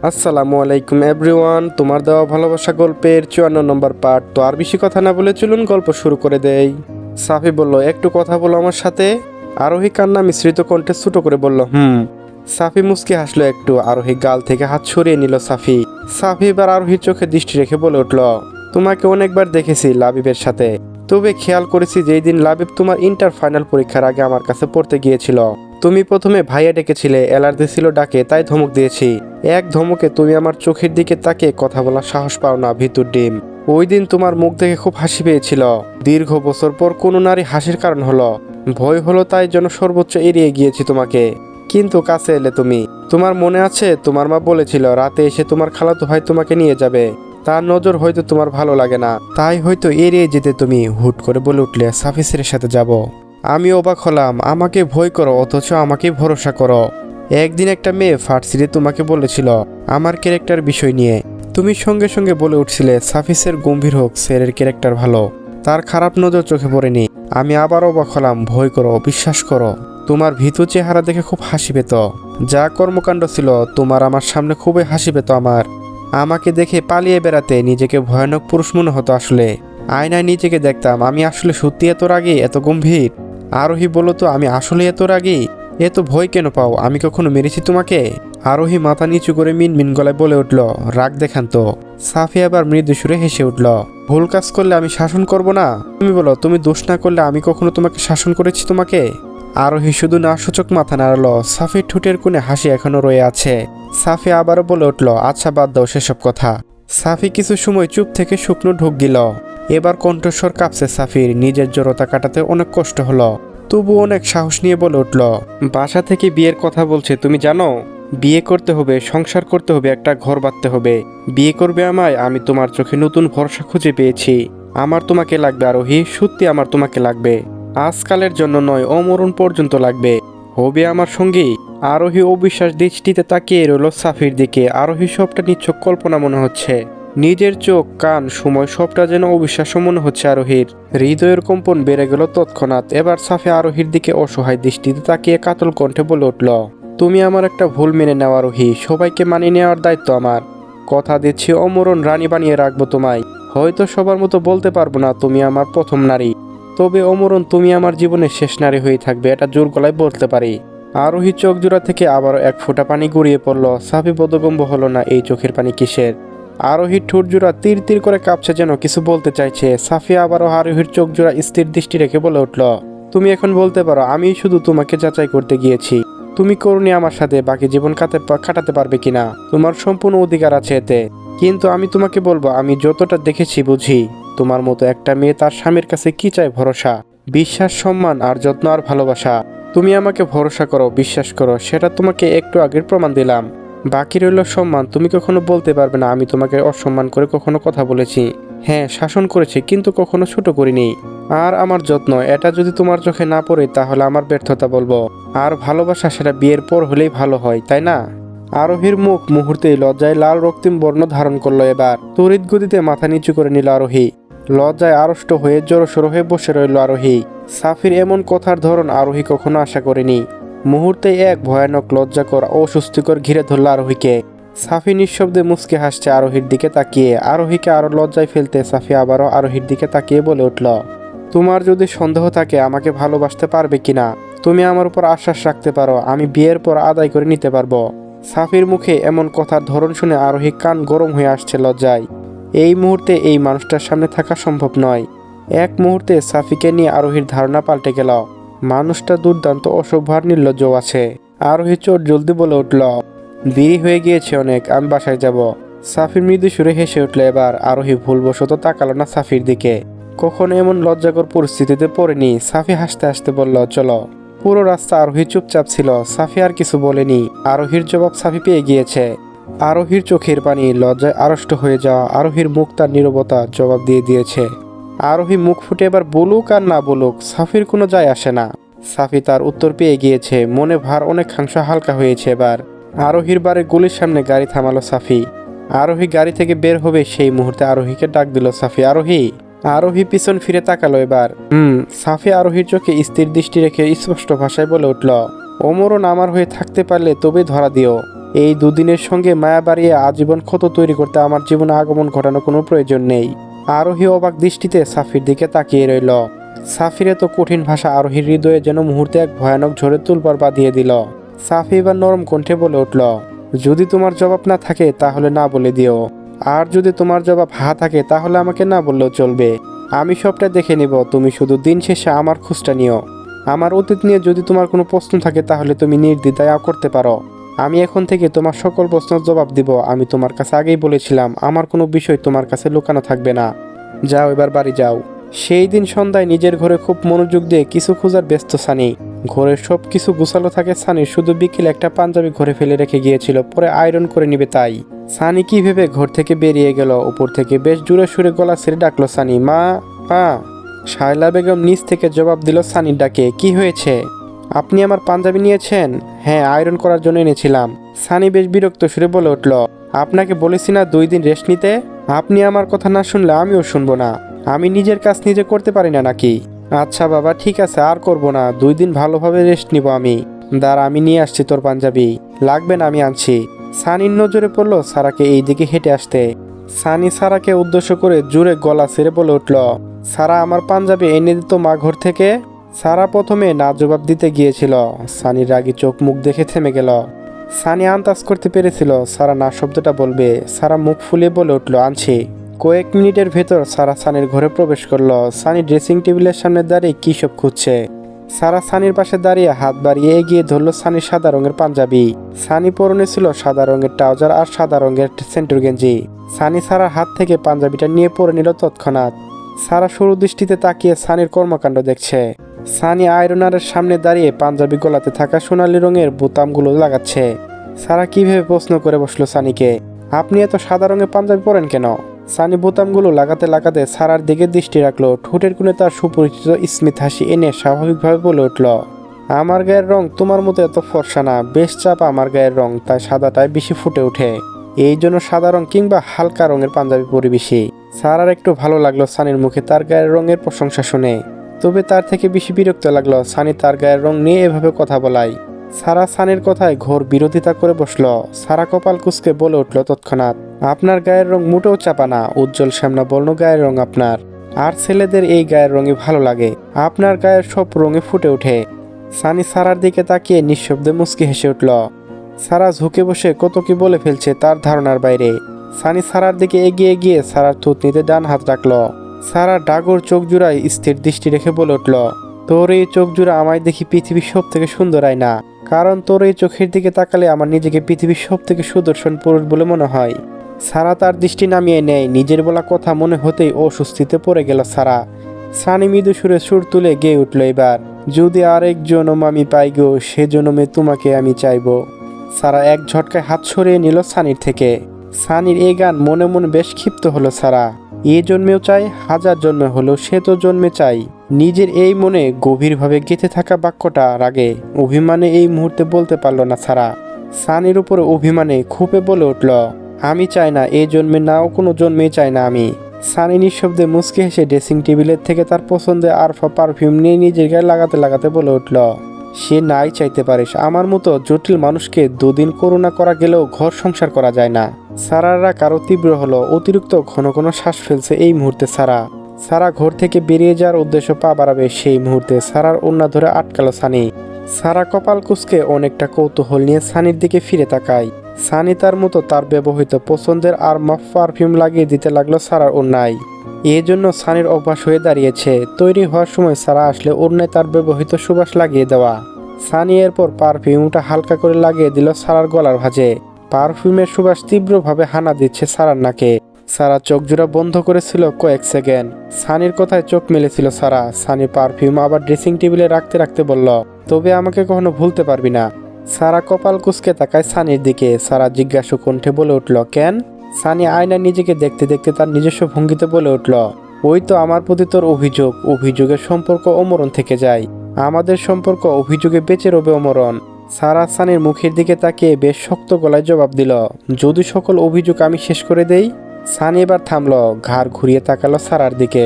আসসালামু আলাইকুম এভরিওয়ান, তোমার দেওয়া ভালোবাসা গল্পের 54 নম্বর পার্ট। তো আর বেশি কথা না বলে চলুন গল্প শুরু করে দেই। সাফি বলল, একটু কথা বলো আমার সাথে। আরোহী কান্না মিশ্রিত কণ্ঠে ছোট করে বলল, সাফি মুচকি হাসলো একটু। আরোহী গাল থেকে হাত সরিয়ে নিল সাফি। সাফি এবার আরোহীর চোখে দৃষ্টি রেখে বলে উঠল, তোমাকে অনেকবার দেখেছি লাবিবের সাথে, তবে খেয়াল করেছি যেই দিন লাবিব তোমার ইন্টার ফাইনাল পরীক্ষার আগে আমার কাছে পড়তে গিয়েছিল, তুমি প্রথমে ভাইয়া ডেকেছিলে, অ্যালার্জি ছিল ডাকে, তাই ধমক দিয়েছি। এক ধমকে তুমি আমার চোখের দিকে তাকিয়ে কথা বলার সাহস পাও না, ভিতর ডিম। ওই দিন তোমার মুখ দেখে খুব হাসি পেয়েছিল। দীর্ঘ বছর পর কোনো নারী হাসির কারণ হলো, ভয় হলো, তাই জন্য সর্বোচ্চ এড়িয়ে গিয়েছি তোমাকে। কিন্তু কাছে এলে তুমি। তোমার মনে আছে তোমার মা বলেছিল রাতে এসে তোমার খালাতো ভাই তোমাকে নিয়ে যাবে, তার নজর হয়তো তোমার ভালো লাগে না, তাই হয়তো এড়িয়ে যেতে তুমি। হুট করে বলে উঠলে, সাফিসের সাথে যাব। আমি অবাক হলাম, আমাকে ভয় করো অথচ আমাকে ভরসা করো। একদিন একটা মেয়ে ফার্সিতে তোমাকে বলেছিল আমার ক্যারেক্টার বিষয় নিয়ে, তুমি সঙ্গে সঙ্গে বলে উঠছিলে সাফিসের গম্ভীর হোক, সেরের ক্যারেক্টার ভালো, তার খারাপ নজর চোখে পড়েনি। আমি আবার অবাক হলাম, ভয় করো, বিশ্বাস করো। তোমার ভীতু চেহারা দেখে খুব হাসি পেত, যা কর্মকাণ্ড ছিল তোমার আমার সামনে খুবই হাসি পেত আমার। আমাকে দেখে পালিয়ে বেড়াতে, নিজেকে ভয়ানক পুরুষ মনে হতো আসলে। আয়নায় নিজেকে দেখতাম, আমি আসলে সত্যি এত রাগী, এত গম্ভীর। আরোহী বলো তো, আমি আসলে এত রাগী? এত ভয় কেন পাও? আমি কখনো মেরেছি তোমাকে? আরোহী মাথা নিচু করে মিনমিন গলায় বলে উঠল, রাগ দেখান তো। সাফি আবার মৃদু সুরে হেসে উঠল, ভুল কাজ করলে আমি শাসন করব না? তুমি বলো, তুমি দোষ না করলে আমি কখনো তোমাকে শাসন করেছি তোমাকে? আরোহী শুধু না সূচক মাথা নাড়ালো। সাফির ঠোঁটের কোণে হাসি এখনো রয়ে আছে। সাফি আবারও বলে উঠল, আচ্ছা বাদ দাও সেসব কথা। সাফি কিছু সময় চুপ থেকে শুকনো ঢোক গিল। এবার কণ্ঠস্বর কাঁপছে সাফির, নিজের জড়তা কাটাতে অনেক কষ্ট হলো, তবু অনেক সাহস নিয়ে বলে উঠল, বাসা থেকে বিয়ের কথা বলছে তুমি জানো? বিয়ে করতে হবে, সংসার করতে হবে, একটা ঘর বাঁধতে হবে। বিয়ে করবে আমায়? আমি তোমার চোখে নতুন ভরসা খুঁজে পেয়েছি। আমার তোমাকে লাগবে আরোহী, সত্যি আমার তোমাকে লাগবে। আজকালের জন্য নয়, অমরণ পর্যন্ত লাগবে। হবে আমার সঙ্গী। আরোহী অবিশ্বাস দৃষ্টিতে তাকিয়ে রইল সাফির দিকে। আরোহী সবটা নিছক কল্পনা মনে হচ্ছে, নিজের চোখ কান সময় সবটা যেন অবিশ্বাস্য মনে হচ্ছে আরোহীর। হৃদয়ের কম্পন বেড়ে গেল তৎক্ষণাৎ। এবার সাফি আরোহীর দিকে অসহায় দৃষ্টিতে তাকিয়ে কাতল কণ্ঠে বলে উঠল, তুমি আমার একটা ভুল মেনে নেওয়া আরোহী, সবাইকে মানিয়ে নেওয়ার দায়িত্ব আমার। কথা দিচ্ছি অমরণ রানী বানিয়ে রাখবো তোমায়। হয়তো সবার মতো বলতে পারবো না তুমি আমার প্রথম নারী, তবে অমরণ তুমি আমার জীবনের শেষ নারী হয়ে থাকবে, এটা জোর গলায় বলতে পারি। আরোহী চোখ জোড়া থেকে আবারও এক ফোঁটা পানি গড়িয়ে পড়ল। সাফি বোধগম্য হলো না, এই চোখের পানি কিসের? আরোহীর ঠোঁট জোড়া তীর তীর করে কাঁপছে, যেন কিছু বলতে চাইছে। সাফি আবারও আরোহীর চোখ জোড়া স্থির দৃষ্টি রেখে বলে উঠল, তুমি এখন বলতে পারো আমি শুধু তোমাকে যাচাই করতে গিয়েছি, তুমি করুণী আমার সাথে বাকি জীবন কাটাতে পারবে কিনা। তোমার সম্পূর্ণ অধিকার আছে এতে। কিন্তু আমি তোমাকে বলবো, আমি যতটা দেখেছি বুঝি, তোমার মতো একটা মেয়ে তার স্বামীর কাছে কি চায়? ভরসা, বিশ্বাস, সম্মান আর যত্ন আর ভালোবাসা। তুমি আমাকে ভরসা করো, বিশ্বাস করো, সেটা তোমাকে একটু আগের প্রমাণ দিলাম। বাকি রইল সম্মান। তুমি কখনো বলতে পারবে না আমি তোমাকে অসম্মান করে কখনো কথা বলেছি। হ্যাঁ, শাসন করেছি, কিন্তু কখনো ছোট করিনি। আর আমার যত্ন, এটা যদি তোমার চোখে না পড়ে তাহলে আমার ব্যর্থতা বলবো। আর ভালোবাসা, সেটা বিয়ের পর হলেই ভালো হয়, তাই না? আরোহীর মুখ মুহূর্তেই লজ্জায় লাল রক্তিম বর্ণ ধারণ করলো। এবার তড়িৎ গতিতে মাথা নিচু করে নিল আরোহী। লজ্জায় আড়ষ্ট হয়ে জড়সড় হয়ে বসে রইল আরোহী। সাফির এমন কথার ধরন আরোহী কখনো আশা করেনি। মুহূর্তে এক ভয়ানক লজ্জাকর অস্বস্তিকর ঘিরে ধরল আরোহীকে। সাফি নিঃশব্দে মুচকে হাসছে আরোহীর দিকে তাকিয়ে। আরোহীকে আরো লজ্জায় ফেলতে সাফি আবারও আরোহীর দিকে তাকিয়ে বলে উঠল, তোমার যদি সন্দেহ থাকে আমাকে ভালোবাসতে পারবে কিনা, তুমি আমার উপর আশ্বাস রাখতে পারো, আমি বিয়ের পর আদায় করে নিতে পারবো। সাফির মুখে এমন কথার ধরন শুনে আরোহী কান গরম হয়ে আসছে লজ্জায়। এই মুহূর্তে এই মানুষটার সামনে থাকা সম্ভব নয়। এক মুহূর্তে সাফিকে নিয়ে আরোহীর ধারণা পাল্টে গেল। মানুষটা দুর্দান্ত, অসভ্য আর নির্লজ্জ আছে। আরোহী চোট জলদি বলে উঠল, দেরি হয়ে গিয়েছে অনেক, আমি বাসায় যাব। সাফির মৃদু সুরে হেসে উঠল। এবার আরোহী ভুলবশত তাকালো না সাফির দিকে। কখনো এমন লজ্জাকর পরিস্থিতিতে পড়েনি। সাফি হাসতে হাসতে বলল, চলো। পুরো রাস্তা আরোহী চুপচাপ ছিল। সাফি আর কিছু বলেনি। আরোহীর জবাব সাফি পেয়ে গিয়েছে। আরোহীর চোখের পানি লজ্জায় আড়ষ্ট হয়ে যাওয়া আরোহীর মুখ তার নীরবতা জবাব দিয়ে দিয়েছে। আরোহী মুখ ফুটে এবার বলুক আর না বলুক, সাফির কোনো যায় আসে না। সাফি তার উত্তর পেয়ে গিয়েছে। মনে ভার অনেকাংশ হালকা হয়েছে। এবার আরোহীর বাড়ির গলির সামনে গাড়ি থামালো সাফি। আরোহী গাড়ি থেকে বের হবে সেই মুহূর্তে আরোহীকে ডাক দিল সাফি, আরোহী। আরোহী পিছন ফিরে তাকালো এবার। সাফি আরোহীর চোখে স্থির দৃষ্টি রেখে স্পষ্ট ভাষায় বলে উঠল, অমরণ আমার হয়ে থাকতে পারলে তবে ধরা দিও। এই দুদিনের সঙ্গে মায়া বাড়িয়ে আজীবন ক্ষত তৈরি করতে আমার জীবনে আগমন ঘটানোর কোনো প্রয়োজন নেই। আরোহী অবাক দৃষ্টিতে সাফির দিকে তাকিয়ে রইল। সাফির এত কঠিন ভাষা আরোহীর হৃদয়ে যেন মুহূর্তে এক ভয়ানক ঝড়ে তুলপাড় বাঁধিয়ে দিল। সাফি এবার নরম কণ্ঠে বলে উঠল, যদি তোমার জবাব না থাকে তাহলে না বলে দিও, আর যদি তোমার জবাব হা থাকে তাহলে আমাকে না বললেও চলবে। আমি সবটা দেখে নিব, তুমি শুধু দিন শেষে আমার খোঁজটা নিও। আমার অতীত নিয়ে যদি তোমার কোনো প্রশ্ন থাকে তাহলে তুমি নির্দ্বিধায় করতে পারো। আমি এখন থেকে তোমার সকল প্রশ্নের জবাব দিব। আমি তোমার কাছে আগেই বলেছিলাম আমার কোনো বিষয় তোমার কাছে লুকানো থাকবে না। যাও, এবার বাড়ি যাও। সেই দিন সন্ধ্যায় নিজের ঘরে খুব মনোযোগ দিয়ে কিছু খোঁজার ব্যস্ত সানি। ঘরের সব কিছু গুছালো থাকে সানি, শুধু বিকেলে একটা পাঞ্জাবি ঘরে ফেলে রেখে গিয়েছিল, পরে আয়রন করে নিবে তাই। সানি কি ভেবে ঘর থেকে বেরিয়ে গেল। উপর থেকে বেশ জোরে সুরে গলা ছেড়ে ডাকলো সানি, মা, মা। শায়লা বেগম নিচ থেকে জবাব দিল সানির ডাকে, কি হয়েছে? আপনি আমার পাঞ্জাবি নিয়েছেন? হ্যাঁ, আয়রন করার জন্য এনেছিলাম। সানি বেশ বিরক্ত সুরে বলে উঠল, আপনাকে বলেছি না 2 দিন রেস্ট নিতে? আপনি আমার কথা না শুনলে আমিও শুনবো না। আমি নিজের কাজ নিজে করতে পারি না নাকি? আচ্ছা বাবা, ঠিক আছে, আর করব না। 2 দিন ভালোভাবে রেস্ট নিব আমি। দাঁড়া, আমি নিয়ে আসছি তোর পাঞ্জাবি। লাগবে না, আমি আনছি। সানির নজরে পড়ল সারাকে এই দিকে হেঁটে আসতে। সানি সারাকে উদ্দেশ্য করে জোরে গলা ছেড়ে বলে উঠল, সারা, আমার পাঞ্জাবি এনে দিত মা ঘর থেকে। সারা প্রথমে না জবাব দিতে গিয়েছিল। সানির রাগী চোখ মুখ দেখে থেমে গেল। সানি আন্দাজ করতে পেরেছিল সারা না শব্দটা বলবে। সারা মুখ ফুলিয়ে বলে উঠল, আনছি। কয়েক মিনিটের ভেতর সারা সানির ঘরে প্রবেশ করলো। সানি ড্রেসিং টেবিলের সামনে দাঁড়িয়ে কী সব খুঁজছে। সারা সানির পাশে দাঁড়িয়ে হাত বাড়িয়ে এগিয়ে ধরলো সানির সাদা রঙের পাঞ্জাবি। সানি পরনে ছিল সাদা রঙের ট্রাউজার আর সাদা রঙের সেন্টুর গেঞ্জি। সানি সারার হাত থেকে পাঞ্জাবিটা নিয়ে পরে নিল তৎক্ষণাৎ। সারা সরু দৃষ্টিতে তাকিয়ে সানির কর্মকাণ্ড দেখছে। সানি আয়রনারের সামনে দাঁড়িয়ে পাঞ্জাবি গলাতে থাকা সোনালি রঙের বোতামগুলো লাগাচ্ছে। সারা কিভাবে প্রশ্ন করে বসলো সানিকে, আপনি এত সাদা রঙের পাঞ্জাবি পরেন কেন? সানি বোতামগুলো লাগাতে লাগাতে সারার দিকে দৃষ্টি রাখলো। ঠোঁটের কোণে তার সুপরিচিত স্মিত হাসি এনে স্বাভাবিকভাবে বলে উঠল, আমার গায়ের রং তোমার মতো এত ফর্সা না, বেশ চাপা আমার গায়ের রং, তাই সাদাটাই বেশি ফুটে ওঠে। এই জন্য সাদা রং কিংবা হালকা রঙের পাঞ্জাবি পরি বেশি। সারার একটু ভালো লাগলো সানির মুখে তার গায়ের রঙের প্রশংসা শুনে, তবে তার থেকে বেশি বিরক্ত লাগলো সানি তার গায়ের রং নিয়ে এভাবে কথা বলায়। সারা সানির কথায় ঘোর বিরোধিতা করে বসলো। সারা কপাল কুঁচকে বলে উঠল তৎক্ষণাৎ, আপনার গায়ের রং মোটেও চাপা না, উজ্জ্বল শ্যামলা বর্ণ গায়ের রং আপনার। আর ছেলেদের এই গায়ের রঙই ভালো লাগে, আপনার গায়ের সব রঙে ফুটে ওঠে। সানি সারার দিকে তাকিয়ে নিঃশব্দে মুচকি হেসে উঠল। সারা ঝুঁকে বসে কত কি বলে ফেলছে তার ধারণার বাইরে। সানি সারার দিকে এগিয়ে গিয়ে সারার থুতনিতে ডান হাত রাখল। সারা ডাগর চোখ জুড়ায় স্থির দৃষ্টি রেখে বলে উঠল, তোর এই চোখ জুড়া আমায় দেখি পৃথিবীর সব থেকে সুন্দর আয়না, কারণ তোর এই চোখের দিকে তাকালে আমার নিজেকে পৃথিবীর সব থেকে সুদর্শন পুরুষ বলে মনে হয়। সারা তার দৃষ্টি নামিয়ে নেয়। নিজের বলা কথা মনে হতেই অস্বস্তিতে পড়ে গেল সারা। সানি মৃদু সুরে সুর তুলে গেয়ে উঠল এবার, যদি আরেক জনম আমি পাই গো, সে জনমে তোমাকে আমি চাইব। সারা এক ঝটকায় হাত সরিয়ে নিল সানির থেকে। সানির এই গান মনে মনে বেশ ক্ষিপ্ত হলো সারা। এ জন্মেও চাই, হাজার জন্মে হলেও সে তো জন্মে চাই। নিজের এই মনে গভীরভাবে গেঁথে থাকা বাক্যটা রাগে অভিমানে এই মুহূর্তে বলতে পারল না সারা। সানির উপরে অভিমানে খুপে বলে উঠল, আমি চাই না, এই জন্মে নাও কোনো জন্মেই চাই না আমি। সানি নিঃশব্দে মুচকি হেসে ড্রেসিং টেবিলের থেকে তার পছন্দের আরফা পারফিউম নিয়ে নিজের গায়ে লাগাতে লাগাতে বলে উঠল, সে নাই চাইতে পারিস, আমার মতো জটিল মানুষকে 2 দিন করুণা করা গেলেও ঘর সংসার করা যায় না। সারার রাগ আরো তীব্র হলো। অতিরিক্ত ঘন ঘন শ্বাস ফেলছে এই মুহূর্তে সারা ঘর থেকে বেরিয়ে যাওয়ার উদ্দেশ্য পা বাড়াবে সেই মুহূর্তে সারার ওড়না ধরে আটকালো সানি। সারা কপাল কুঁচকে অনেকটা কৌতূহল নিয়ে সানির দিকে ফিরে তাকায়। সানি তার মতো তার ব্যবহৃত পছন্দের আর মাফ পারফিউম লাগিয়ে দিতে লাগলো সারার ওড়নায়। এই জন্য সানির অভ্যাস হয়ে দাঁড়িয়েছে তৈরি হওয়ার সময় সারা আসলে ওড়নায় তার ব্যবহৃত সুবাস লাগিয়ে দেওয়া। সানি এরপর পারফিউমটা হালকা করে লাগিয়ে দিল সারার গলার ভাঁজে। পারফিউমের সুবাস তীব্রভাবে হানা দিচ্ছে সারার নাকে। সারা চোখ জোড়া বন্ধ করেছিল কয়েক সেকেন্ড। সানির কথায় চোখ মেলেছিল সারা। সানি পারফিউম আবার ড্রেসিং টেবিলে রাখতে রাখতে বলল, তবে আমাকে কখনো ভুলতে পারবি না। সারা কপাল কুঁচকে তাকায় সানির দিকে। সারা জিজ্ঞাসু কণ্ঠে বলে উঠল, কেন? সানি আয়নায় নিজেকে দেখতে দেখতে তার নিজস্ব ভঙ্গিতে বলে উঠল, ওই তো আমার প্রতি তোর অভিযোগ। অভিযোগের সম্পর্ক অমরণ থেকে যায়, আমাদের সম্পর্ক অভিযোগে বেঁচে রবে অমরণ। সারা সানির মুখের দিকে তাকিয়ে বেশ শক্ত গলায় জবাব দিল, যদি সকল অভিযোগ আমি শেষ করে দেই? সানি এবার থামল, ঘাড় ঘুরিয়ে তাকালো সারার দিকে।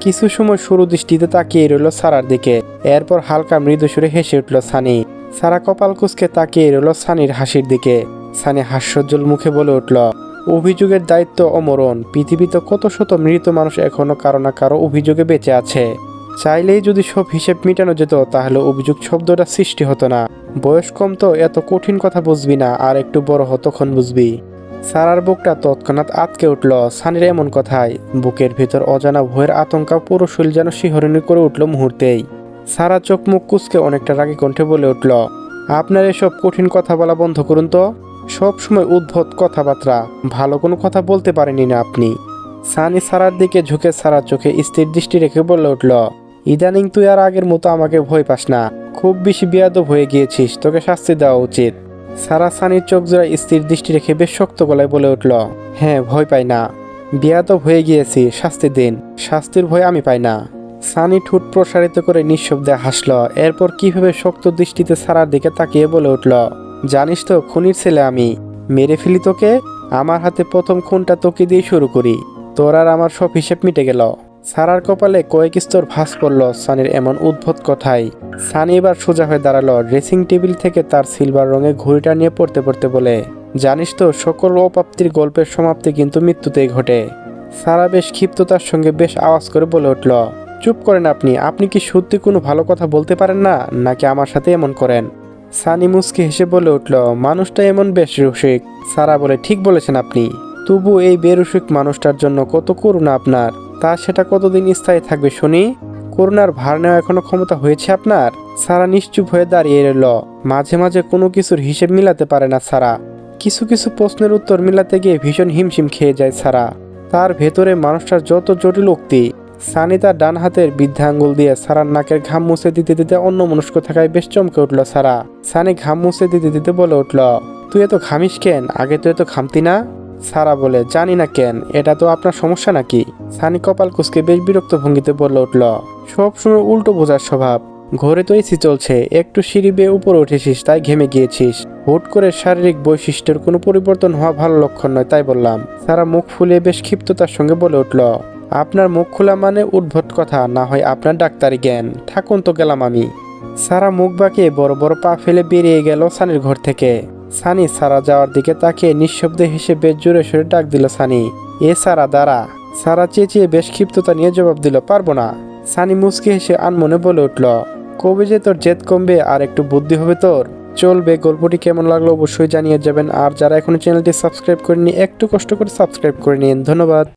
কিছু সময় সরু দৃষ্টিতে তাকিয়ে রইল সারার দিকে। এরপর হালকা মৃদু সুরে হেসে উঠল সানি। সারা কপাল কুঁচকে তাকিয়ে রইল সানির হাসির দিকে। সানি হাস্যোজ্জ্বল মুখে বলে উঠল, অভিযোগের দায়িত্ব অমরণ। পৃথিবীতে কত শত মৃত মানুষ এখনো কারো না কারো অভিযোগে বেঁচে আছে। চাইলেই যদি সব হিসেব মেটানো যেত তাহলে অভিযোগ শব্দটা সৃষ্টি হতো না। বয়স কম তো, এত কঠিন কথা বুঝবি না, আর একটু বড় হ তখন বুঝবি। সারার বুকটা তৎক্ষণাৎ আঁতকে উঠল সানির এমন কথায়। বুকের ভিতর অজানা ভয়ের আতঙ্কা পুরো শরীর যেন শিহরণী করে উঠল মুহূর্তেই। সারা চোখ মুখ কুঁচকে অনেকটা রাগী কণ্ঠে বলে উঠল, আপনার এসব কঠিন কথা বলা বন্ধ করুন তো। সব সময় উদ্ভট কথাবার্তা, ভালো কোনো কথা বলতে পারেনি না আপনি। সানি সারার দিকে ঝুঁকে সারার চোখে স্থির দৃষ্টি রেখে বলে উঠল, ইদানিং তুই আর আগের মতো আমাকে ভয় পাস না। খুব বেশি বেয়াদব হয়ে গিয়েছিস, তোকে শাস্তি দেওয়া উচিত। সারা সানির চোখ জোড়া স্থির দৃষ্টি রেখে বেশ শক্ত গলায় বলে উঠল, হ্যাঁ, ভয় পাই না। বেয়াদব হয়ে গিয়েছি, শাস্তি দিন। শাস্তির ভয় আমি পাই না। সানি ঠোঁট প্রসারিত করে নিঃশব্দে হাসল। এরপর কিভাবে শক্ত দৃষ্টিতে সারার দিকে তাকিয়ে বলে উঠল, জানিস তো খুনির ছেলে আমি। মেরে ফেলি তোকে। আমার হাতে প্রথম খুনটা তোকে দিয়ে শুরু করি। তোর আর আমার সব হিসেব মিটে গেল। সারার কপালে কয়েক স্তর ভাঁজ পড়ল সানির এমন উদ্ভট কথাই। সানি এবার সোজা হয়ে দাঁড়ালো। ড্রেসিং টেবিল থেকে তার সিলভার রঙের ঘড়িটা নিয়ে পড়তে পড়তে বলে, জানিস তো সকল অপ্রাপ্তির গল্পের সমাপ্তি কিন্তু মৃত্যুতেই ঘটে। সারা বেশ ক্ষিপ্ততার সঙ্গে বেশ আওয়াজ করে বলে উঠল, চুপ করেন আপনি। আপনি কি সত্যি কোনো ভালো কথা বলতে পারেন না, নাকি আমার সাথে এমন করেন? সানি মুচকি হেসে বলে উঠল, মানুষটা এমন বেশ রসিক। সারা বলে, ঠিক বলেছেন আপনি। তবু এই বেরসিক মানুষটার জন্য কত করুণা আপনার। তা সেটা কতদিন স্থায়ী থাকবে শুনি? করুণার ভার নেওয়া এখনো ক্ষমতা হয়েছে আপনার? সারা নিশ্চুপ হয়ে দাঁড়িয়ে রইল। মাঝে মাঝে কোনো কিছুর হিসেব মিলাতে পারে না সারা। কিছু কিছু প্রশ্নের উত্তর মিলাতে গিয়ে ভীষণ হিমশিম খেয়ে যায় সারা। তার ভেতরে মানুষটার যত জটিল উক্তি। সানি তার ডান হাতের বৃদ্ধা আঙ্গুল দিয়ে সারার নাকের ঘাম মুছে দিতে দিতে অন্যমনস্ক থাকায় বেশ চমকে উঠল সারা। সানি ঘাম মুছে দিতে দিতে বলে উঠল, তুই এত ঘামিস কেন? আগে তো এত ঘামতি না। সারা বলে, জানি না কেন, এটা তো আপনার সমস্যা নাকি? সানি কপাল কুঁচকে বেশ বিরক্ত ভঙ্গিতে বলে উঠল, সবসময় উল্টো বোঝার স্বভাব। ঘরে তো এসি চলছে, একটু সিঁড়ি বেয়ে উপরে উঠেছিস তাই ঘেমে গিয়েছিস। হুট করে শারীরিক বৈশিষ্ট্যের কোনো পরিবর্তন হওয়া ভালো লক্ষণ নয়, তাই বললাম। সারা মুখ ফুলিয়ে বেশ ক্ষিপ্ততার সঙ্গে বলে উঠল, আপনার মুখ খোলা মানে উদ্ভট কথা, না হয় আপনার ডাক্তারি জ্ঞান। থাকুন তো, গেলাম আমি। সারা মুখ বাঁকিয়ে বড় বড় পা ফেলে বেরিয়ে গেল সানির ঘর থেকে। সানি সারা যাওয়ার দিকে তাকিয়ে নিঃশব্দে হেসে বেশ জোরে সরে ডাক দিল, সানি, এ সারা দাঁড়া। সারা চেঁচিয়ে বেশ ক্ষিপ্ততা নিয়ে জবাব দিল, পারবো না। সানি মুচকি হেসে আনমনে বলে উঠল, কবে যে তোর জেদ কমবে আর একটু বুদ্ধি হবে তোর? চলবে। গল্পটি কেমন লাগলো অবশ্যই জানিয়ে যাবেন। আর যারা এখনো চ্যানেলটি সাবস্ক্রাইব করেনি একটু কষ্ট করে সাবস্ক্রাইব করে নিন। ধন্যবাদ।